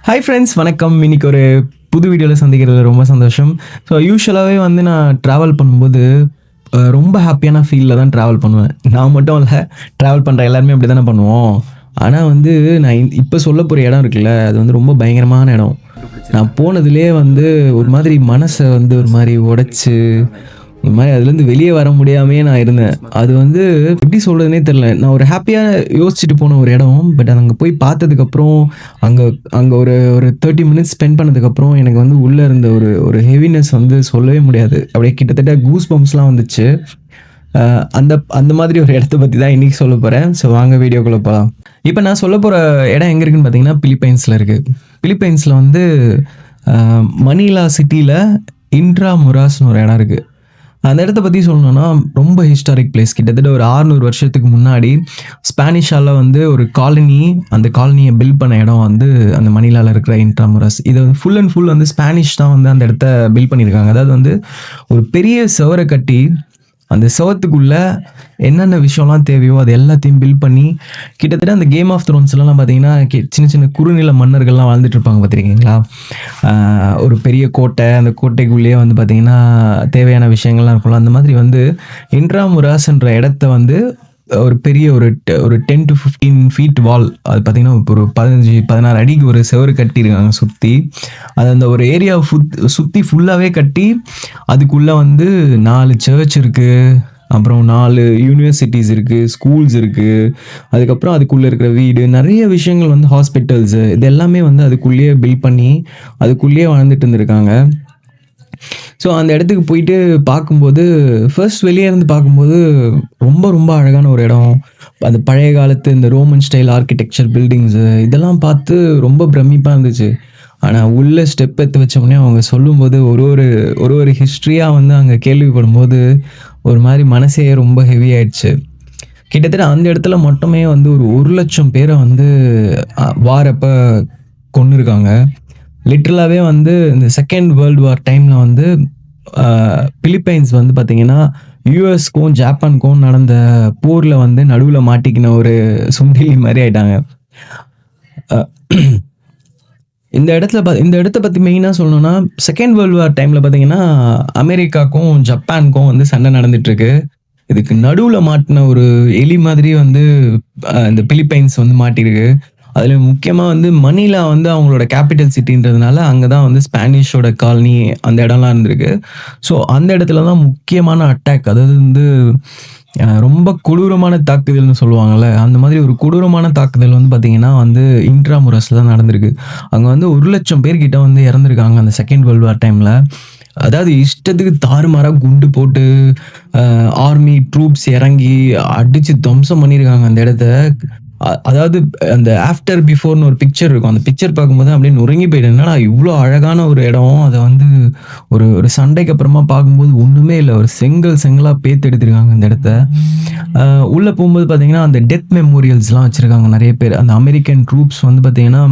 Hi friends, வணக்கம். இன்னைக்கு ஒரு புது வீடியோவில் சந்திக்கிறதுல ரொம்ப சந்தோஷம். ஸோ யூஷுவலாகவே வந்து நான் ட்ராவல் பண்ணும்போது ரொம்ப ஹாப்பியான ஃபீலில் தான் ட்ராவல் பண்ணுவேன். நான் மட்டும் இல்லை, ட்ராவல் பண்ணுற எல்லாருமே அப்படி தானே பண்ணுவோம். ஆனால் வந்து நான் இப்போ சொல்ல போகிற இடம் இருக்குல்ல, அது வந்து ரொம்ப பயங்கரமான இடம். நான் போனதுலேயே வந்து ஒரு மாதிரி மனசை வந்து ஒரு மாதிரி உடைச்சு ஒரு மாதிரி அதுலேருந்து வெளியே வர முடியாமையே நான் இருந்தேன். அது வந்து எப்படி சொல்கிறதுனே தெரில. நான் ஒரு ஹாப்பியாக யோசிச்சுட்டு போன ஒரு இடம். பட் அங்கே போய் பார்த்ததுக்கப்புறம் அங்கே அங்கே ஒரு ஒரு 30 மினிட்ஸ் ஸ்பெண்ட் பண்ணதுக்கப்புறம் எனக்கு வந்து உள்ளே இருந்த ஒரு ஒரு ஹெவினஸ் வந்து சொல்லவே முடியாது. அப்படியே கிட்டத்தட்ட கூஸ் பம்ப்ஸ்லாம் வந்துச்சு. அந்த அந்த மாதிரி ஒரு இடத்த பற்றி தான் இன்றைக்கி சொல்ல போகிறேன். ஸோ வாங்க வீடியோக்குள்ளே போகலாம். இப்போ நான் சொல்ல போகிற இடம் எங்கே இருக்குதுன்னு பார்த்தீங்கன்னா, பிலிப்பைன்ஸில் இருக்குது. பிலிப்பைன்ஸில் வந்து மணிலா சிட்டியில் இன்ட்ராமுராஸ்னு ஒரு இடம் இருக்குது. அந்த இடத்த பற்றி சொல்லணும்னா ரொம்ப ஹிஸ்டாரிக் பிளேஸ். கிட்டத்தட்ட ஒரு 600 வருஷத்துக்கு முன்னாடி ஸ்பானிஷால் வந்து ஒரு காலனி, அந்த காலனியை பில்ட் பண்ண இடம் வந்து அந்த மணிலாவில் இருக்கிற இன்ட்ராமுராஸ். இது வந்து ஃபுல் அண்ட் ஃபுல் வந்து ஸ்பானிஷ் தான் வந்து அந்த இடத்த பில்ட் பண்ணியிருக்காங்க. அதாவது வந்து ஒரு பெரிய சுவரை கட்டி அந்த சுவத்துக்குள்ளே என்னென்ன விஷயம்லாம் தேவையோ அது எல்லாத்தையும் பில்ட் பண்ணி, கிட்டத்தட்ட அந்த கேம் ஆஃப் த்ரோன்ஸ்லாம் பார்த்தீங்கன்னா சின்ன சின்ன குறுநில மன்னர்கள்லாம் வாழ்ந்துட்டு இருப்பாங்க பார்த்துருக்கீங்களா? ஒரு பெரிய கோட்டை, அந்த கோட்டைக்குள்ளேயே வந்து பார்த்திங்கன்னா தேவையான விஷயங்கள்லாம் இருக்கும்ல. அந்த மாதிரி வந்து இன்ட்ராமுராஸ்ன்ற இடத்த வந்து ஒரு பெரிய ஒரு 10 to 15 ஃபீட் வால், அது பார்த்திங்கன்னா ஒரு 15-16 அடிக்கு ஒரு செவரு கட்டியிருக்காங்க சுற்றி. அது அந்த ஒரு ஏரியாவை சுற்றி ஃபுல்லாகவே கட்டி அதுக்குள்ளே வந்து 4 சர்ச் இருக்குது, அப்புறம் 4 யூனிவர்சிட்டிஸ் இருக்குது, ஸ்கூல்ஸ் இருக்குது. அதுக்கப்புறம் அதுக்குள்ளே இருக்கிற வீடு, நிறைய விஷயங்கள் வந்து ஹாஸ்பிட்டல்ஸு, இது எல்லாமே வந்து அதுக்குள்ளேயே பில்ட் பண்ணி அதுக்குள்ளேயே வாழ்ந்துட்டு இருந்திருக்காங்க. ஸோ அந்த இடத்துக்கு போயிட்டு பார்க்கும்போது, ஃபர்ஸ்ட் வெளியே இருந்து பார்க்கும்போது ரொம்ப ரொம்ப அழகான ஒரு இடம். அந்த பழைய காலத்து இந்த ரோமன் ஸ்டைல் ஆர்கிடெக்சர் பில்டிங்ஸு இதெல்லாம் பார்த்து ரொம்ப பிரமிப்பாக இருந்துச்சு. ஆனால் உள்ளே ஸ்டெப் எடுத்து வச்சோடனே அவங்க சொல்லும்போது ஒரு ஒரு ஒரு ஒரு ஹிஸ்ட்ரியாக வந்து அங்கே கேள்விப்படும்போது ஒரு மாதிரி மனசே ரொம்ப ஹெவி ஆயிடுச்சு. கிட்டத்தட்ட அந்த இடத்துல மட்டுமே வந்து ஒரு 1,00,000 பேரை வந்து வாரப்போ கொன்னுருக்காங்க. லிட்ரலாகவே வந்து இந்த செகண்ட் வேர்ல்டு வார் டைமில் வந்து பிலிப்பைன்ஸ் வந்து பார்த்திங்கன்னா யூஎஸ்க்கும் ஜப்பானுக்கும் நடந்த போரில் வந்து நடுவில் மாட்டிக்கின ஒரு சுண்டிலி மாதிரி ஆயிட்டாங்க. இந்த இடத்த பற்றி மெயினாக சொல்லணும்னா, செகண்ட் வேர்ல்டு வார் டைமில் பார்த்தீங்கன்னா அமெரிக்காவுக்கும் ஜப்பானுக்கும் வந்து சண்டை நடந்துகிட்ருக்கு. இதுக்கு நடுவில் மாட்டின ஒரு எலி மாதிரி வந்து இந்த பிலிப்பைன்ஸ் வந்து மாட்டிருக்கு. அதில் முக்கியமாக வந்து மணிலா வந்து அவங்களோட கேபிட்டல் சிட்டின்றதுனால அங்கே தான் வந்து ஸ்பானிஷோட காலனி அந்த இடம்லாம் இருந்திருக்கு. ஸோ அந்த இடத்துல தான் முக்கியமான அட்டாக், அதாவது வந்து ரொம்ப கொடூரமான தாக்குதல்னு சொல்லுவாங்கள்ல, அந்த மாதிரி ஒரு கொடூரமான தாக்குதல் வந்து பார்த்திங்கன்னா வந்து இன்ட்ராமுராஸில் தான் நடந்திருக்கு. அங்கே வந்து 1,00,000 பேர்கிட்ட வந்து இறந்துருக்காங்க அந்த செகண்ட் வேர்ல்டு வார் டைமில். அதாவது இஷ்டத்துக்கு தாறுமாறாக குண்டு போட்டு ஆர்மி ட்ரூப்ஸ் இறங்கி அடித்து துவம்சம் பண்ணியிருக்காங்க அந்த இடத்த. அதாவது அந்த ஆஃப்டர் பிஃபோர்னு ஒரு பிக்சர் இருக்கும். அந்த பிக்சர் பார்க்கும்போது அப்படியே நொறுங்கி போயிட்டேன். என்னடா இவ்வளோ அழகான ஒரு இடம், அதை வந்து ஒரு ஒரு சண்டைக்கு அப்புறமா பார்க்கும்போது ஒன்றுமே இல்லை, ஒரு செங்கலாக பேத்து எடுத்திருக்காங்க அந்த இடத்த. உள்ளே போகும்போது பார்த்தீங்கன்னா அந்த டெத் மெமோரியல்ஸ்லாம் வச்சுருக்காங்க நிறைய பேர். அந்த அமெரிக்கன் ட்ரூப்ஸ் வந்து பார்த்திங்கன்னா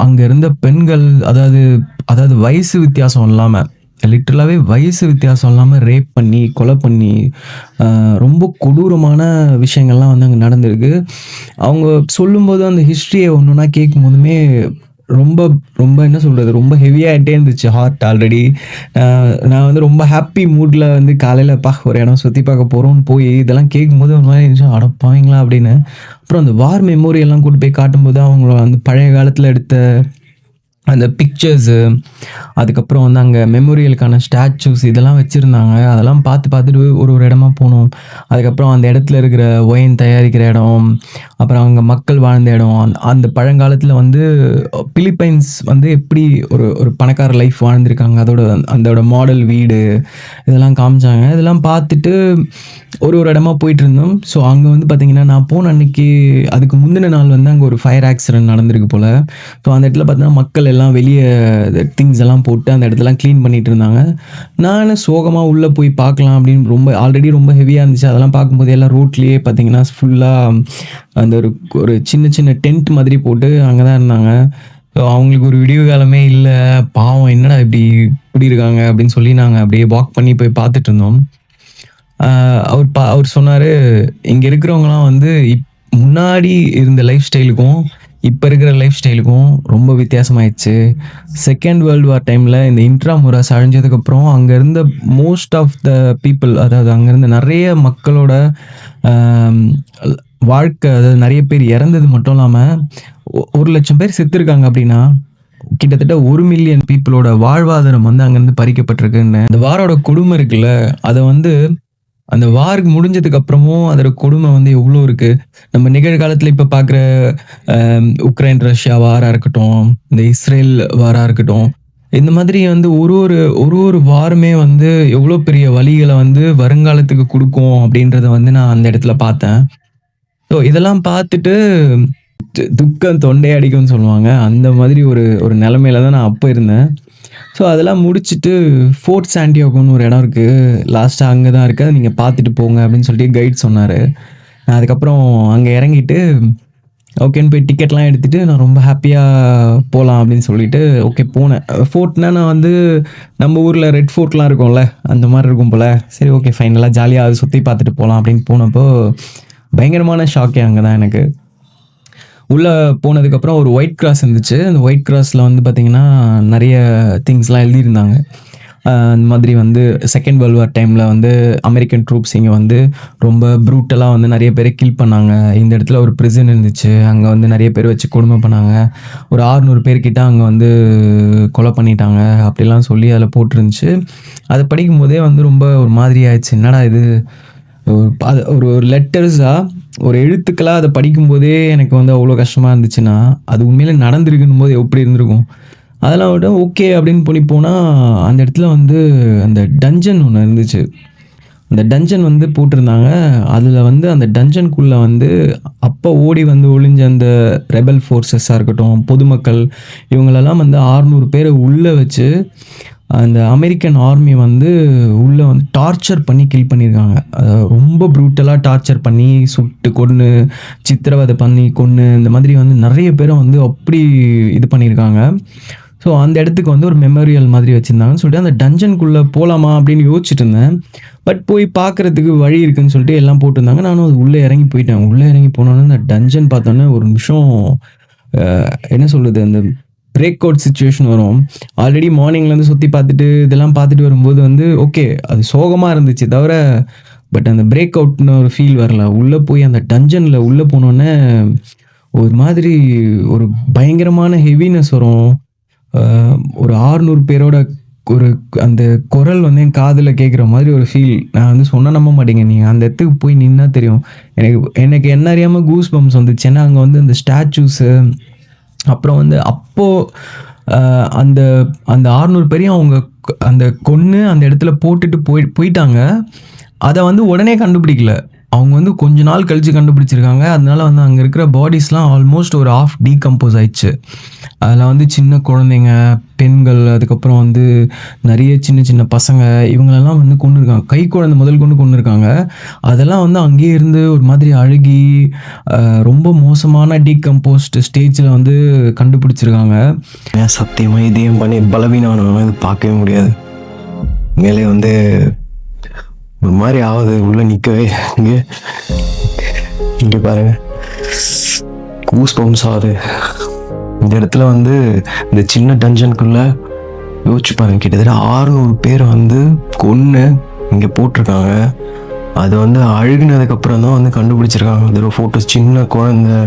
அங்கே இருந்த பெண்கள், அதாவது வயசு வித்தியாசம் இல்லாமல், லிட்ரலாகவே வயசு வித்தியாசம் இல்லாமல் ரேப் பண்ணி கொலை பண்ணி ரொம்ப கொடூரமான விஷயங்கள்லாம் வந்து அங்கே நடந்திருக்கு. அவங்க சொல்லும்போது அந்த ஹிஸ்ட்ரியை ஒன்று ஒன்றா கேட்கும் போதுமே ரொம்ப ரொம்ப என்ன சொல்கிறது, ரொம்ப ஹெவியாகிட்டே இருந்துச்சு ஹார்ட். ஆல்ரெடி நான் வந்து ரொம்ப ஹாப்பி மூடில் வந்து காலையில் ஒரு இடம் சுற்றி பார்க்க போகிறோன்னு போய் இதெல்லாம் கேட்கும்போது ஒரு மாதிரி இருந்துச்சு, அடப்பாவீங்களா அப்படின்னு. அப்புறம் அந்த வார் மெமோரியெல்லாம் கூட்டு போய் காட்டும்போது அவங்கள அந்த பழைய காலத்தில் எடுத்த அந்த பிக்சர்ஸு, அதுக்கப்புறம் வந்து அங்கே மெமோரியலுக்கான ஸ்டாச்சூஸ் இதெல்லாம் வச்சுருந்தாங்க. அதெல்லாம் பார்த்துட்டு ஒரு ஒரு இடமா போனோம். அதுக்கப்புறம் அந்த இடத்துல இருக்கிற ஒயின் தயாரிக்கிற இடம், அப்புறம் அங்கே மக்கள் வாழ்ந்த இடம், அந்த பழங்காலத்தில் வந்து பிலிப்பைன்ஸ் வந்து எப்படி ஒரு ஒரு பணக்கார லைஃப் வாழ்ந்திருக்காங்க, அதோட மாடல் வீடு இதெல்லாம் காமிச்சாங்க. இதெல்லாம் பார்த்துட்டு ஒரு ஒரு இடமா போயிட்டு இருந்தோம். ஸோ அங்கே வந்து பார்த்திங்கன்னா நான் போன அன்னைக்கு அதுக்கு முந்தின நாள் வந்து அங்கே ஒரு ஃபயர் ஆக்சிடென்ட் நடந்திருக்கு போல். ஸோ அந்த இடத்துல பார்த்தீங்கன்னா மக்கள் எல்லாம் வெளியே திங்ஸ் எல்லாம் போட்டு அந்த இடத்தெல்லாம் க்ளீன் பண்ணிகிட்டு இருந்தாங்க. நான் சோகமாக உள்ளே போய் பார்க்கலாம் அப்படின்னு ஆல்ரெடி ரொம்ப ஹெவியாக இருந்துச்சு. அதெல்லாம் பார்க்கும்போது எல்லாம் ரோட்லேயே பார்த்தீங்கன்னா ஃபுல்லாக அந்த ஒரு சின்ன சின்ன டென்ட் மாதிரி போட்டு அங்கே தான் இருந்தாங்க. ஸோ அவங்களுக்கு ஒரு விடிவு காலமே இல்லை, பாவம் என்னடா இப்படி இருக்காங்க அப்படின்னு சொல்லி நாங்கள் அப்படியே வாக் பண்ணி போய் பார்த்துட்டு இருந்தோம். அவர் சொன்னார், இங்கே இருக்கிறவங்களாம் வந்து முன்னாடி இருந்த லைஃப் ஸ்டைலுக்கும் இப்போ இருக்கிற லைஃப் ஸ்டைலுக்கும் ரொம்ப வித்தியாசமாயிடுச்சு. செகண்ட் வேர்ல்டு வார் டைமில் இந்த இன்ட்ராமுராஸ் அழிஞ்சதுக்கப்புறம் அங்கே இருந்த மோஸ்ட் ஆஃப் த பீப்புள், அதாவது அங்கே இருந்த நிறைய மக்களோட ஆம், வாழ்க்கை, அதாவது நிறைய பேர் இறந்தது மட்டும் இல்லாமல் 1,00,000 பேர் செத்துருக்காங்க அப்படின்னா கிட்டத்தட்ட 1 மில்லியன் பீப்புளோட வாழ்வாதாரம் வந்து அங்கேருந்து பறிக்கப்பட்டிருக்குன்னு. அந்த வாரோட கொடுமை இருக்குல்ல, அதை வந்து அந்த வார் முடிஞ்சதுக்கு அப்புறமும் அதோட கொடுமை வந்து எவ்வளோ இருக்கு. நம்ம நிகழ்காலத்தில் இப்போ பார்க்குற உக்ரைன் ரஷ்யா வாரா இருக்கட்டும், இந்த இஸ்ரேல் வாரா இருக்கட்டும், இந்த மாதிரி வந்து ஒரு ஒரு வாருமே வந்து எவ்வளோ பெரிய வலிகளை வந்து வருங்காலத்துக்கு கொடுக்கும் அப்படின்றத வந்து நான் அந்த இடத்துல பார்த்தேன். ஸோ இதெல்லாம் பார்த்துட்டு துக்கம் தொண்டை அடிக்கும்னு சொல்லுவாங்க. அந்த மாதிரி ஒரு ஒரு நிலைமையில தான் நான் அப்போ இருந்தேன். ஸோ அதெல்லாம் முடிச்சுட்டு ஃபோர்ட் சாண்டியாகோன்னு ஒரு இடம் இருக்குது, லாஸ்ட்டாக அங்கே தான் இருக்குது, நீங்கள் பார்த்துட்டு போங்க அப்படின்னு சொல்லிட்டு கைட் சொன்னார். நான் அதுக்கப்புறம் அங்கே இறங்கிட்டு ஓகேன்னு போய் டிக்கெட்லாம் எடுத்துகிட்டு நான் ரொம்ப ஹாப்பியாக போகலாம் அப்படின்னு சொல்லிட்டு ஓகே போனேன். ஃபோர்ட்னா நான் வந்து நம்ம ஊரில் ரெட் ஃபோர்ட்லாம் இருக்கும்ல, அந்த மாதிரி இருக்கும் போல். சரி ஓகே ஃபைனலாக ஜாலியாக அதை சுற்றி பார்த்துட்டு போகலாம் அப்படின்னு போனப்போ பயங்கரமான ஷாக்கே அங்கே தான் எனக்கு. உள்ளே போனதுக்கப்புறம் ஒரு ஒயிட் கிராஸ் இருந்துச்சு. அந்த ஒயிட் கிராஸில் வந்து பார்த்திங்கன்னா நிறைய திங்ஸ்லாம் எழுதியிருந்தாங்க. அந்த மாதிரி வந்து செகண்ட் வேர்ல்டு வார் டைமில் வந்து அமெரிக்கன் ட்ரூப்ஸ் இங்கே வந்து ரொம்ப ப்ரூட்டலாக வந்து நிறைய பேரை கில் பண்ணாங்க. இந்த இடத்துல ஒரு ப்ரிசன் இருந்துச்சு, அங்கே வந்து நிறைய பேர் வச்சு கொடுமை பண்ணாங்க. ஒரு 600 பேர்கிட்ட அங்கே வந்து கொலை பண்ணிட்டாங்க அப்படிலாம் சொல்லி அதில் போட்டிருந்துச்சு. அதை படிக்கும் போதே வந்து ரொம்ப ஒரு மாதிரி ஆயிடுச்சு. என்னடா இது, ஒரு ஒரு லெட்டர்ஸாக ஒரு எழுத்துக்களாக அதை படிக்கும்போதே எனக்கு வந்து அவ்வளோ கஷ்டமாக இருந்துச்சுன்னா, அது உண்மையிலே நடந்திருக்குன்னும் போது எப்படி இருந்திருக்கும். அதெல்லாம் விட ஓகே அப்படின்னு போனால் அந்த இடத்துல வந்து அந்த டஞ்சன் ஒன்று இருந்துச்சு. அந்த டஞ்சன் வந்து போட்டிருந்தாங்க. அதில் வந்து அந்த டஞ்சனுக்குள்ளே வந்து அப்போ ஓடி வந்து ஒளிஞ்ச அந்த ரெபல் ஃபோர்ஸஸாக இருக்கட்டும், பொதுமக்கள், இவங்களெல்லாம் வந்து 600 பேரை உள்ளே வச்சு அந்த அமெரிக்கன் ஆர்மி வந்து உள்ளே வந்து டார்ச்சர் பண்ணி கில் பண்ணியிருக்காங்க. ரொம்ப ப்ரூட்டலாக டார்ச்சர் பண்ணி சுட்டு கொன்று, சித்திரவதை பண்ணி கொன்று, இந்த மாதிரி வந்து நிறைய பேரை வந்து அப்படி இது பண்ணியிருக்காங்க. ஸோ அந்த இடத்துக்கு வந்து ஒரு மெமோரியல் மாதிரி வச்சுருந்தாங்கன்னு சொல்லிட்டு அந்த டஞ்சனுக்குள்ளே போகலாமா அப்படின்னு யோசிச்சுட்டு இருந்தேன். பட் போய் பார்க்குறதுக்கு வழி இருக்குதுன்னு சொல்லிட்டு எல்லாம் போட்டிருந்தாங்க. நானும் அது உள்ளே இறங்கி போயிட்டேன். உள்ளே இறங்கி போனோன்னே அந்த டஞ்சன் பார்த்தோன்னே ஒரு நிமிஷம் என்ன சொல்கிறது, அந்த பிரேக் அவுட் சுச்சுவேஷன் வரும். ஆல்ரெடி மார்னிங்லேருந்து சுற்றி பார்த்துட்டு இதெல்லாம் பார்த்துட்டு வரும்போது வந்து ஓகே அது சோகமாக இருந்துச்சு தவிர, பட் அந்த பிரேக் அவுட்னு ஒரு ஃபீல் வரல. உள்ளே போய் அந்த டஞ்சனில் உள்ளே போனோன்னே ஒரு மாதிரி ஒரு பயங்கரமான ஹெவினஸ் வரும். ஒரு 600 பேரோட ஒரு அந்த குரல் வந்து என் காதில் கேட்குற மாதிரி ஒரு ஃபீல். நான் வந்து சொன்னால் நம்ப மாட்டேங்க, நீங்கள் அந்த இடத்துக்கு போய் நின்னா தெரியும். எனக்கு என்ன அறியாமல் கூஸ் பம்ப்ஸ் வந்துச்சு. ஏன்னா அங்கே வந்து அந்த ஸ்டாச்சூஸு, அப்புறம் வந்து அப்போது அந்த அந்த 600 பேரையும் அவங்க அந்த கொன்று அந்த இடத்துல போட்டுட்டு போயிட்டாங்க. அதை வந்து உடனே கண்டுபிடிக்கல, அவங்க வந்து கொஞ்ச நாள் கழித்து கண்டுபிடிச்சிருக்காங்க. அதனால வந்து அங்கே இருக்கிற பாடிஸ்லாம் ஆல்மோஸ்ட் ஒரு ஆஃப் டீகம்போஸ் ஆயிடுச்சு. அதில் வந்து சின்ன குழந்தைங்க, பெண்கள், அதுக்கப்புறம் வந்து நிறைய சின்ன சின்ன பசங்க, இவங்களெல்லாம் வந்து கொன்றுருக்காங்க. கை குழந்தை முதல் கொன்றுருக்காங்க. அதெல்லாம் வந்து அங்கேயே இருந்து ஒரு மாதிரி அழுகி ரொம்ப மோசமான டீகம்போஸ்ட் ஸ்டேஜில் வந்து கண்டுபிடிச்சிருக்காங்க. சத்தியமாக இதையும் பண்ணி பலவீனமானவங்க இது பார்க்கவே முடியாது. மேலே வந்து ஒரு மாதிரி ஆகுது உள்ளே நிற்கவே. இங்கே பாருங்க, கூஸ் பம்ப்ஸ் ஆகுது. இந்த இடத்துல வந்து இந்த சின்ன டஞ்சனுக்குள்ளே யோசிச்சு பாருங்க, கிட்டத்தட்ட 600 பேர் வந்து கொன்று இங்கே போட்டிருக்காங்க. அது வந்து அழுகினதுக்கப்புறம் தான் வந்து கண்டுபிடிச்சிருக்காங்க. அதோட ஃபோட்டோஸ், சின்ன குழந்தை,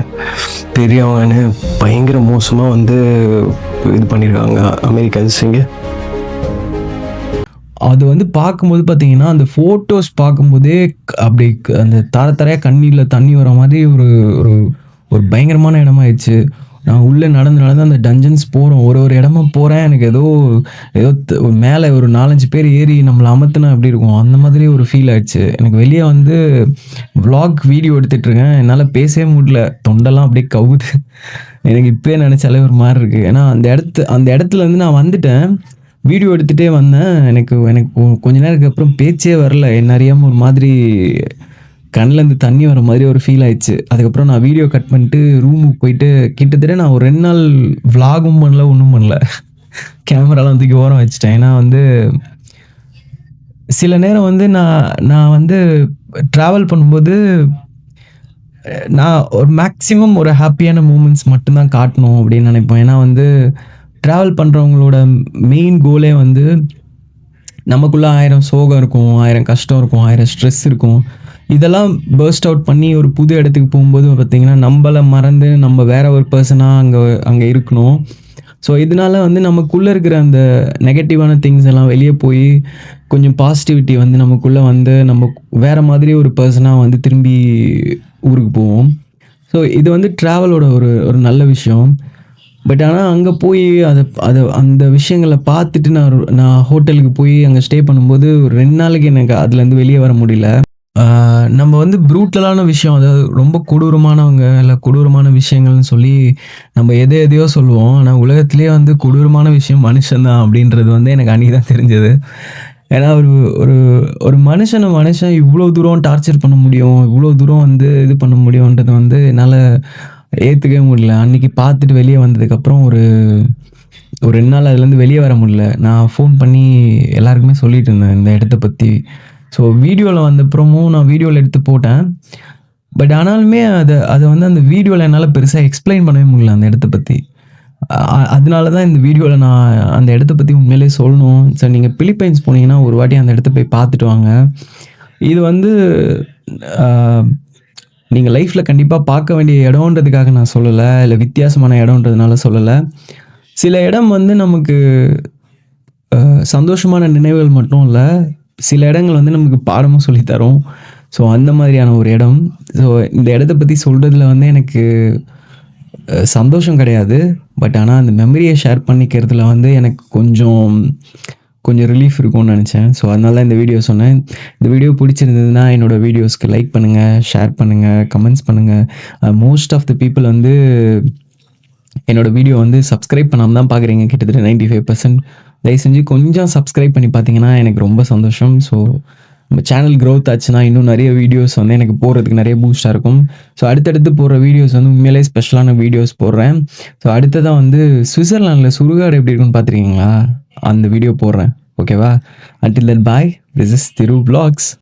பெரியவங்கன்னு பயங்கர மோசமாக வந்து இது பண்ணியிருக்காங்க அமெரிக்கன்ஸ் இங்கே. அது வந்து பார்க்கும்போது பார்த்தீங்கன்னா, அந்த ஃபோட்டோஸ் பார்க்கும்போதே அப்படி அந்த தரையாக கண்ணில் தண்ணி வர மாதிரி ஒரு ஒரு ஒரு பயங்கரமான இடமாயிடுச்சு. நான் உள்ளே நடந்து அந்த டஞ்சன்ஸ் போகிறோம், ஒரு இடமா போகிறேன். எனக்கு ஏதோ மேலே ஒரு 4-5 பேர் ஏறி நம்மளை அமர்த்தினா எப்படி இருக்கும், அந்த மாதிரி ஒரு ஃபீல் ஆயிடுச்சு எனக்கு. வெளியே வந்து விளாக் வீடியோ எடுத்துகிட்ருக்கேன், என்னால் பேசவே முடியல, தொண்டெல்லாம் அப்படியே கவுது. எனக்கு இப்போயே நினச்சாலே ஒரு மாதிரி இருக்குது. ஏன்னா அந்த இடத்துலேருந்து நான் வந்துட்டேன், வீடியோ எடுத்துகிட்டே வந்தேன். எனக்கு கொஞ்ச நேரத்துக்கு அப்புறம் பேச்சே வரல. என்ன அறியாமல் ஒரு மாதிரி கண்ணிலேருந்து தண்ணி வர மாதிரி ஒரு ஃபீல் ஆயிடுச்சு. அதுக்கப்புறம் நான் வீடியோ கட் பண்ணிட்டு ரூமுக்கு போயிட்டு கிட்டத்தட்ட நான் ஒரு 2 நாள் விளாகும் பண்ணல, ஒன்றும் பண்ணல. கேமராலாம் தூக்கி ஓரம் வச்சுட்டேன். ஏன்னா வந்து சில நேரம் வந்து நான் வந்து ட்ராவல் பண்ணும்போது நான் ஒரு மேக்ஸிமம் ஒரு ஹாப்பியான மூமெண்ட்ஸ் மட்டும்தான் காட்டணும் அப்படின்னு நினைப்பேன். ஏன்னா வந்து ட்ராவல் பண்ணுறவங்களோட மெயின் கோலே வந்து நமக்குள்ள 1000 சோகம் இருக்கும், 1000 கஷ்டம் இருக்கும், 1000 ஸ்ட்ரெஸ் இருக்கும். இதெல்லாம் பர்ஸ்ட் அவுட் பண்ணி ஒரு புது இடத்துக்கு போகும்போது பார்த்தீங்கன்னா, நம்பள மறந்து நம்ம வேற ஒரு பெர்சனா அங்க இருக்கணும். ஸோ, இதனால வந்து நமக்குள்ள இருக்கிற அந்த நெகட்டிவான திங்ஸ் எல்லாம் வெளிய போய், கொஞ்சம் பாசிட்டிவிட்டி வந்து நமக்குள்ள வந்து, நம்ம வேற மாதிரி ஒரு பெர்சனா வந்து திரும்பி ஊருக்கு போவோம். ஸோ, இது வந்து ட்ராவலோட ஒரு ஒரு நல்ல விஷயம். பட் ஆனா, அங்க போய் அத அத அந்த விஷயங்கள பார்த்துட்டு நான் ஹோட்டலுக்கு போய் அங்க ஸ்டே பண்ணும்போது, ஒரு 2 நாளைக்கு எனக்கு அதுலேருந்து வெளிய வர முடியல. நம்ம வந்து ப்ரூட்டலான விஷயம், அதாவது ரொம்ப கொடூரமானவங்க, இல்ல கொடூரமான விஷயங்கள்னு சொல்லி நம்ம எதையோ சொல்லுவோம். ஆனா, உலகத்திலேயே வந்து கொடூரமான விஷயம் மனுஷன் தான் அப்படின்றது வந்து எனக்கு அன்னைக்கு தான் தெரிஞ்சது. ஏன்னா, ஒரு ஒரு ஒரு மனுஷன் இவ்வளோ தூரம் டார்ச்சர் பண்ண முடியும், இவ்வளோ தூரம் வந்து இது பண்ண முடியும்ன்றது வந்து என்னால ஏத்துக்கவே முடியல. அன்னைக்கு பார்த்துட்டு வெளிய வந்ததுக்கப்புறம் ஒரு ஒரு 2 நாள் அதுலேருந்து வெளிய வர முடியல. நான் ஃபோன் பண்ணி எல்லாருக்குமே சொல்லிட்டு இருந்தேன் இந்த இடத்த பத்தி. ஸோ, வீடியோல வந்தப்புறமும் நான் வீடியோல எடுத்து போட்டேன். பட் ஆனாலுமே அத வந்து அந்த வீடியோல என்னால பெருசா எக்ஸ்ப்ளைன் பண்ணவே முடியல அந்த இடத்த பத்தி. அதனால தான் இந்த வீடியோல நான் அந்த இடத்த பத்தி உண்மையிலேயே சொல்லணும். சரி, நீங்க பிலிப்பைன்ஸ் போனீங்கன்னா ஒரு வாட்டி அந்த இடத்த போய் பார்த்துட்டு வாங்க. இது வந்து அ நீங்க லைஃப்ல கண்டிப்பா பார்க்க வேண்டிய இடம்ன்றதுக்காக நான் சொல்லல. இல்ல வித்தியாசமான இடம்ன்றதுனால சொல்லல. சில இடம் வந்து நமக்கு சந்தோஷமான நினைவுகள் மட்டும் இல்ல, சில இடங்கள் வந்து நமக்கு பாடமும் சொல்லி தரும். ஸோ, அந்த மாதிரியான ஒரு இடம். ஸோ, இந்த இடத்த பத்தி சொல்றதுல வந்து எனக்கு சந்தோஷம் கிடையாது. பட் ஆனா அந்த மெமரிய ஷேர் பண்ணிக்கிறதுல வந்து எனக்கு கொஞ்சம் கொஞ்சம் ரிலீஃப் இருக்கும்னு நெனச்சேன். ஸோ, அதனால தான் இந்த வீடியோ சொன்னேன். இந்த வீடியோ பிடிச்சிருந்ததுன்னா என்னோட வீடியோஸ்க்கு லைக் பண்ணுங்க, ஷேர் பண்ணுங்க, கமெண்ட்ஸ் பண்ணுங்க. மோஸ்ட் ஆஃப் த பீப்பிள் வந்து என்னோட வீடியோ வந்து சப்ஸ்கிரைப் பண்ணாம தான் பார்க்குறீங்க. கிட்டத்தட்ட 95% தயவு செஞ்சு கொஞ்சம் சப்ஸ்கிரைப் பண்ணி பார்த்தீங்கன்னா எனக்கு ரொம்ப சந்தோஷம். ஸோ, நம்ம சேனல் க்ரோத் ஆச்சுன்னா இன்னும் நிறைய வீடியோஸ் வந்து எனக்கு போடுறதுக்கு நிறைய பூஸ்ட்டாக இருக்கும். ஸோ, அடுத்தடுத்து போடுற வீடியோஸ் வந்து உண்மையிலேயே ஸ்பெஷலான வீடியோஸ் போடுறேன். ஸோ, அடுத்ததா வந்து சுவிட்சர்லாந்தில் சுடுகாடு எப்படி இருக்குன்னு பார்த்துருக்கீங்களா? அந்த வீடியோ போடுறேன். ஓகேவா? Until then bye. This is Thiru vlogs.